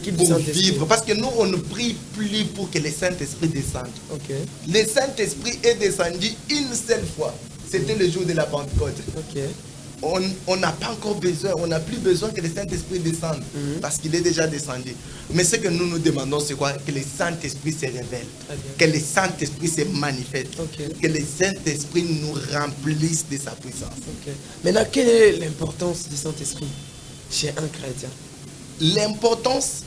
pour vivre. Parce que nous, on ne prie plus pour que le Saint-Esprit descende. Okay. Le Saint-Esprit est descendu une seule fois. C'était le jour de la Pentecôte. Okay. On n'a pas encore besoin, on n'a plus besoin que le Saint-Esprit descende parce qu'il est déjà descendu. Mais ce que nous nous demandons, c'est quoi? Que le Saint-Esprit se révèle, que le Saint-Esprit se manifeste, que le Saint-Esprit nous remplisse de sa puissance. Okay. Maintenant, quelle est l'importance du Saint-Esprit chez un chrétien? L'importance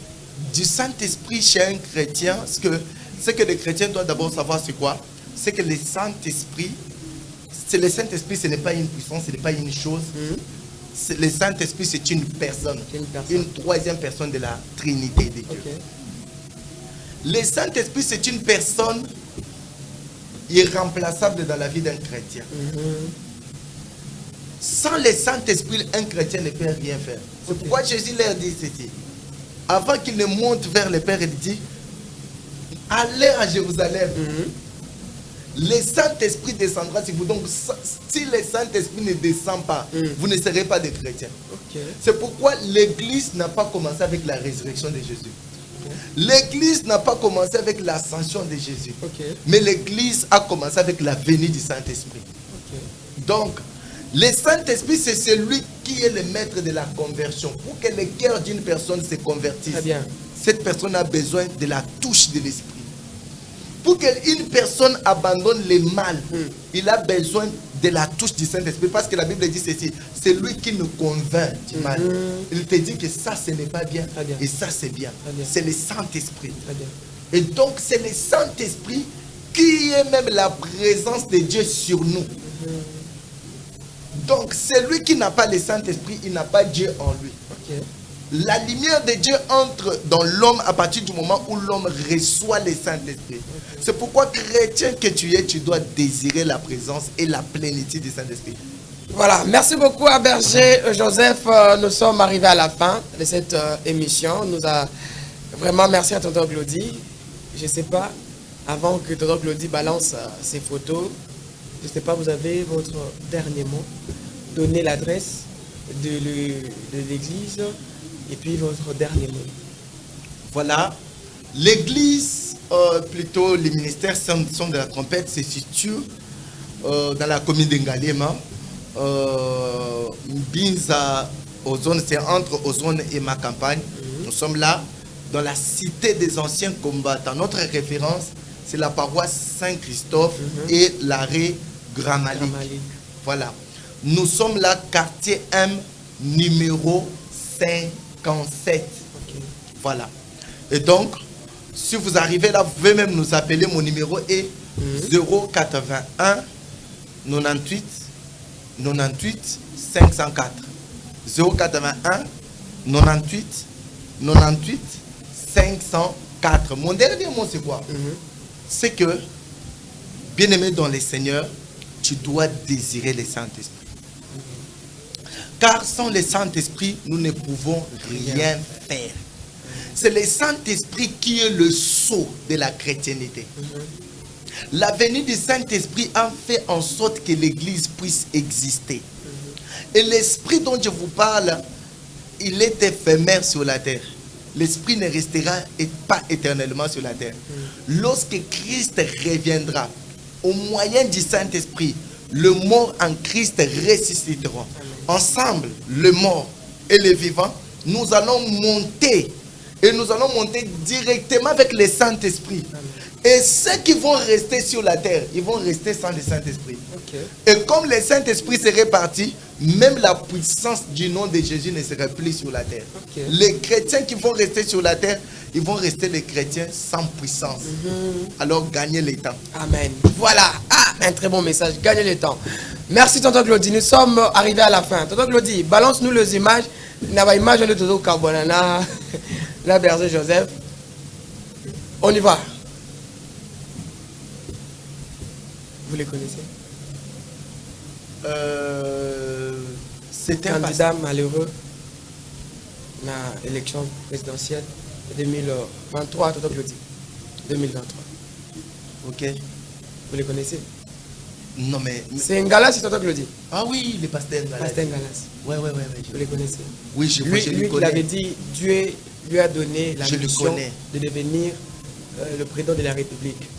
du Saint-Esprit chez un chrétien, ce que le chrétien doit d'abord savoir, c'est quoi? C'est que le Saint-Esprit, le Saint-Esprit, ce n'est pas une puissance, ce n'est pas une chose. Le Saint-Esprit, c'est une personne. Une troisième personne de la Trinité de Dieu. Okay. Le Saint-Esprit, c'est une personne irremplaçable dans la vie d'un chrétien. Sans le Saint-Esprit, un chrétien ne peut rien faire. C'est pourquoi Jésus leur dit ceci. Avant qu'il ne monte vers le Père, il dit, allez à Jérusalem. Le Saint-Esprit descendra sur vous. Donc, si le Saint-Esprit ne descend pas, vous ne serez pas des chrétiens. C'est pourquoi l'Église n'a pas commencé avec la résurrection de Jésus. L'Église n'a pas commencé avec l'ascension de Jésus. Mais l'Église a commencé avec la venue du Saint-Esprit. Donc, le Saint-Esprit, c'est celui qui est le maître de la conversion. Pour que le cœur d'une personne se convertisse, cette personne a besoin de la touche de l'Esprit. Pour qu'une personne abandonne le mal, il a besoin de la touche du Saint-Esprit. Parce que la Bible dit ceci, c'est lui qui nous convainc du mal. Il te dit que ça, ce n'est pas bien, et ça, c'est bien. C'est le Saint-Esprit. Et donc, c'est le Saint-Esprit qui est même la présence de Dieu sur nous. Donc, celui qui n'a pas le Saint-Esprit, il n'a pas Dieu en lui. La lumière de Dieu entre dans l'homme à partir du moment où l'homme reçoit le Saint-Esprit. C'est pourquoi, chrétien que tu es, tu dois désirer la présence et la plénitude du Saint-Esprit. Voilà, merci beaucoup à Berger Joseph. Nous sommes arrivés à la fin de cette émission. Vraiment merci à Tonton Claudie. Je ne sais pas, avant que Tonton Claudie balance ses photos, je ne sais pas, vous avez votre dernier mot. Donnez l'adresse de l'église. Et puis votre dernier mot. Voilà. L'église, plutôt les ministères sont de la trompette, se situe dans la commune d'Engalema. Binza, c'est entre Ozone et ma campagne. Nous sommes là, dans la cité des anciens combattants. Notre référence, c'est la paroisse Saint-Christophe et l'arrêt Grand Malik. Voilà. Nous sommes là, quartier M, numéro 57. Voilà. Et donc, si vous arrivez là, vous pouvez même nous appeler. Mon numéro est 081 98 98 504. 081 98 98 504. Mon dernier mot, c'est quoi? C'est que, bien-aimé dans le Seigneur, tu dois désirer le Saint-Esprit. Car sans le Saint-Esprit, nous ne pouvons rien faire. C'est le Saint-Esprit qui est le sceau de la chrétienté. La venue du Saint-Esprit a fait en sorte que l'Église puisse exister. Et l'Esprit dont je vous parle, il est éphémère sur la terre. L'Esprit ne restera pas éternellement sur la terre. Lorsque Christ reviendra, au moyen du Saint-Esprit, le mort en Christ ressusciteront. Ensemble, le mort et le vivant, nous allons monter. Et nous allons monter directement avec le Saint-Esprit. Et ceux qui vont rester sur la terre, ils vont rester sans le Saint-Esprit. Et comme le Saint-Esprit serait parti, même la puissance du nom de Jésus ne serait plus sur la terre. Les chrétiens qui vont rester sur la terre, ils vont rester les chrétiens sans puissance. Alors gagnez le temps. Amen. Voilà. Un très bon message. Gagnez le temps. Merci Tonton Claudie. Nous sommes arrivés à la fin. Tonton Claudie, balance-nous les images. Il y a une image de Tonton Carbonana, la Berger Joseph. On y va. Vous les connaissez? C'était un candidat malheureux à l'élection présidentielle 2023, Tonton Claudie. 2023. Ok. Vous les connaissez? Non mais... C'est Ngalas, c'est Tonton Claudie. Ah oui, le pasteur Ngalas. Pasteur Ngalas. Ouais. Vous les connaissez? Oui, je lui, le connais. Il avait dit, Dieu lui a donné la Je le mission connais. de devenir le président de la République.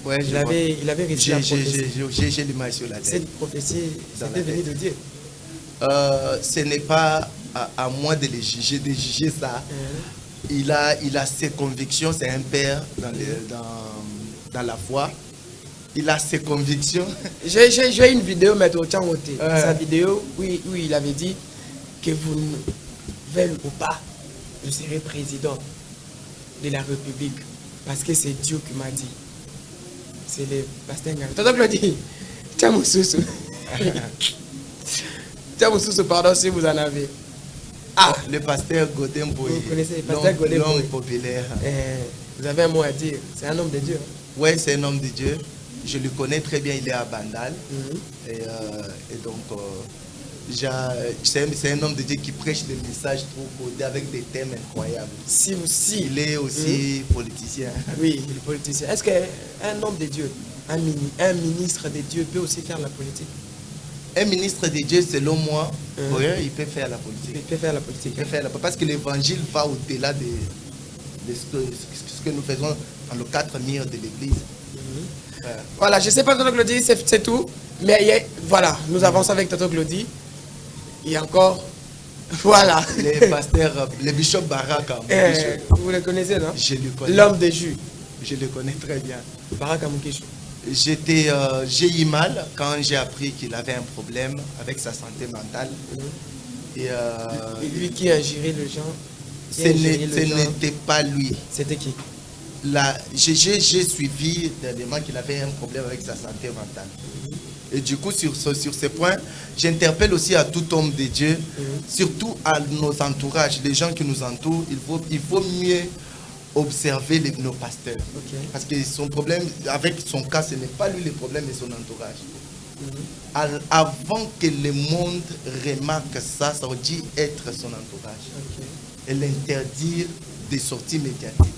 Ouais, Il avait réussi la prophétie. J'ai l'image sur la tête. Cette prophétie, Dans c'était la venu tête. de Dieu. Ce n'est pas à moi de juger ça. Il a ses convictions, c'est un père dans la foi. Il a ses convictions. J'ai une vidéo, mais au Tchangoté. Sa vidéo où il avait dit que vous ne veulent ou pas, je serai président de la République. Parce que c'est Dieu qui m'a dit. C'est le pasteur Ngana. Tonton Claudie, Tchamoussousou. Tchamoussousou, pardon si vous en avez. Ah, Le pasteur Godin Boye. Vous connaissez le pasteur Godin L'homme Boye. populaire. Vous avez un mot à dire. C'est un homme de Dieu. Ouais, c'est un homme de Dieu. Je le connais très bien, il est à Bandal. Et donc, c'est un homme de Dieu qui prêche des messages trop codés avec des thèmes incroyables. Si aussi. Il est aussi politicien. Oui, il est politicien. Est-ce qu'un homme de Dieu, un ministre de Dieu peut aussi faire la politique? Un ministre de Dieu, selon moi, oui, il peut faire la politique. Il peut faire la politique. Il peut faire parce que l'évangile va au-delà de ce que nous faisons dans le quatre murs de l'église. Voilà, je ne sais pas, Tonton Claudie, c'est tout. Mais voilà, nous avançons avec Tonton Claudie. Il y a encore. Voilà. Les pasteurs, le bishop Baraka. Vous le connaissez, non? Je le connais. L'homme des jus. Je le connais très bien. Baraka Moukeshu. J'ai eu mal quand j'ai appris qu'il avait un problème avec sa santé mentale. Et lui qui a géré le genre. Ce n'était pas lui. C'était qui? J'ai suivi dernièrement qu'il avait un problème avec sa santé mentale. Et du coup, sur ce point, j'interpelle aussi à tout homme de Dieu, surtout à nos entourages, les gens qui nous entourent, il faut mieux observer nos pasteurs. Parce que son problème, avec son cas, ce n'est pas lui le problème, mais son entourage. Avant que le monde remarque ça, ça veut dire être son entourage. Et l'interdire des sorties médiatiques.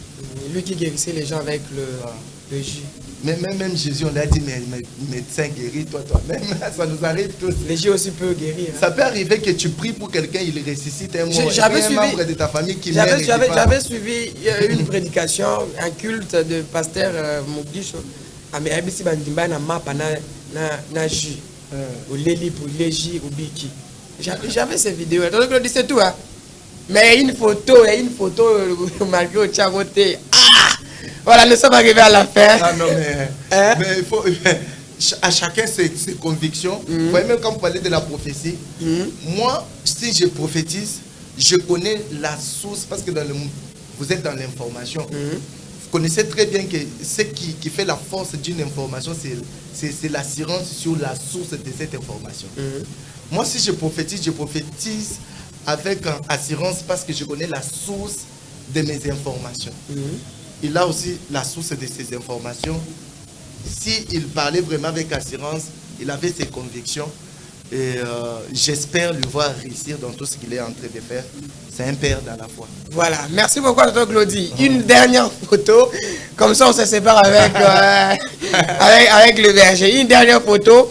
Lui qui guérissait les gens avec le jus. Même Jésus, on l'a dit, mais médecin guérit toi-même. Ça nous arrive tous. Les jus aussi peuvent guérir. Ça peut arriver que tu pries pour quelqu'un, il ressuscite un membre de ta famille qui meurt. J'avais suivi une prédication, un culte de pasteur Moukeshu. Mais ABC Bandimba na mapa na jus. Ou leli pour légi ou biki. J'avais ces vidéos. Donc je dis c'est tout. Mais une photo malgré au Tchagoté. Voilà, nous sommes arrivés à la fin. Ah non, mais il faut, à chacun ses convictions. Vous voyez, même quand vous parlez de la prophétie, moi, si je prophétise, je connais la source, parce que vous êtes dans l'information. Vous connaissez très bien que ce qui fait la force d'une information, c'est l'assurance sur la source de cette information. Moi, si je prophétise avec assurance parce que je connais la source de mes informations. Il a aussi la source de ces informations. S'il parlait vraiment avec assurance, il avait ses convictions. Et j'espère lui voir réussir dans tout ce qu'il est en train de faire. C'est un père dans la foi. Voilà, merci beaucoup à Tonton Claudie. Une dernière photo, comme ça on se sépare avec le berger. Une dernière photo,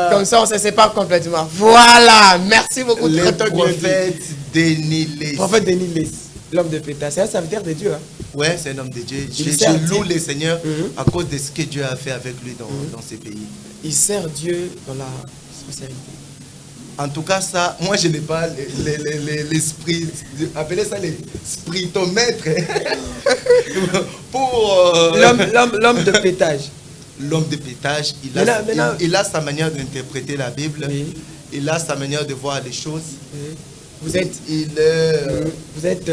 comme ça on se sépare complètement. Voilà, merci beaucoup Tonton Claudie. Le prophète Denis Les, l'homme de pétage. C'est un serviteur de Dieu. Ouais, c'est un homme de Dieu. Je loue le Seigneur à cause de ce que Dieu a fait avec lui dans ces pays. Il sert Dieu dans la spécialité. En tout cas, ça, moi je n'ai pas l'esprit, appelez ça les spiritomètres. Pour l'homme de pétage. L'homme de pétage, il a sa manière d'interpréter la Bible, il a sa manière de voir les choses. Vous êtes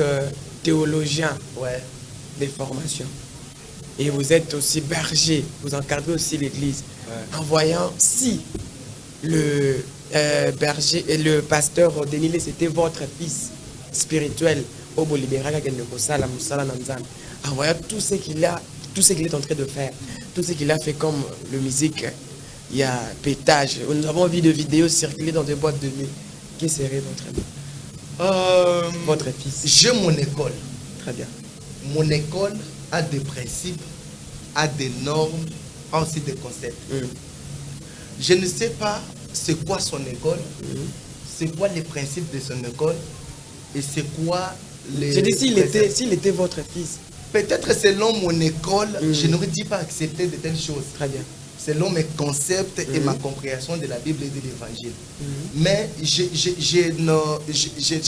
théologien de formation. Et vous êtes aussi berger, vous encadrez aussi l'église. En voyant si le berger et le pasteur Denis Les, c'était votre fils spirituel au Bolibéra, en voyant tout ce qu'il est en train de faire, tout ce qu'il a fait comme le musique, il y a pétage. Nous avons vu des vidéos circuler dans des boîtes de nuit. Qui serait votre fils? J'ai mon école. Très bien. Mon école a des principes, a des normes, a aussi des concepts. Je ne sais pas c'est quoi son école, c'est quoi les principes de son école, et c'est quoi les... Je dis s'il était votre fils. Peut-être selon mon école, je n'aurais dit pas accepter de telles choses. Très bien. Selon mes concepts et ma compréhension de la Bible et de l'Évangile. Mais je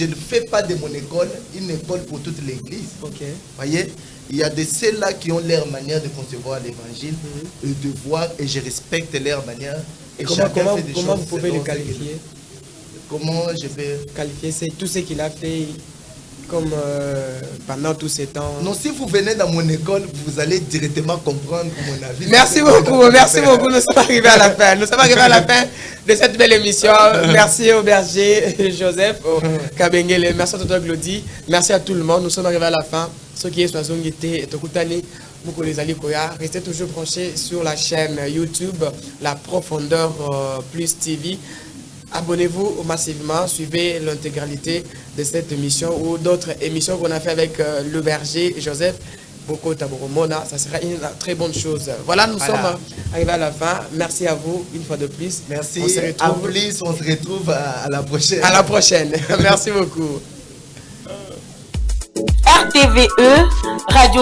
ne fais pas de mon école une école pour toute l'Église. Voyez, il y a de ceux-là qui ont leur manière de concevoir l'Évangile et de voir, et je respecte leur manière. Et comment vous pouvez le qualifier? Comment je peux qualifier tout ce qu'il a fait comme pendant tous ces temps? Non, si vous venez dans mon école, vous allez directement comprendre mon avis. Merci beaucoup, merci beaucoup. Nous sommes arrivés à la fin. Nous sommes arrivés à la fin de cette belle émission. Merci au berger Joseph, au Kabengele. Merci à Tonton Glody. Merci à tout le monde. Nous sommes arrivés à la fin. Ceux qui sont et Tokutani, restez toujours branchés sur la chaîne YouTube La Profondeur Plus TV. Abonnez-vous massivement, suivez l'intégralité de cette émission ou d'autres émissions qu'on a fait avec le berger Joseph Boko Taboromona. Ça sera une très bonne chose. Voilà, nous sommes arrivés à la fin. Merci à vous une fois de plus. Merci. On se retrouve à la prochaine. À la prochaine. Merci beaucoup. RTVE, Radio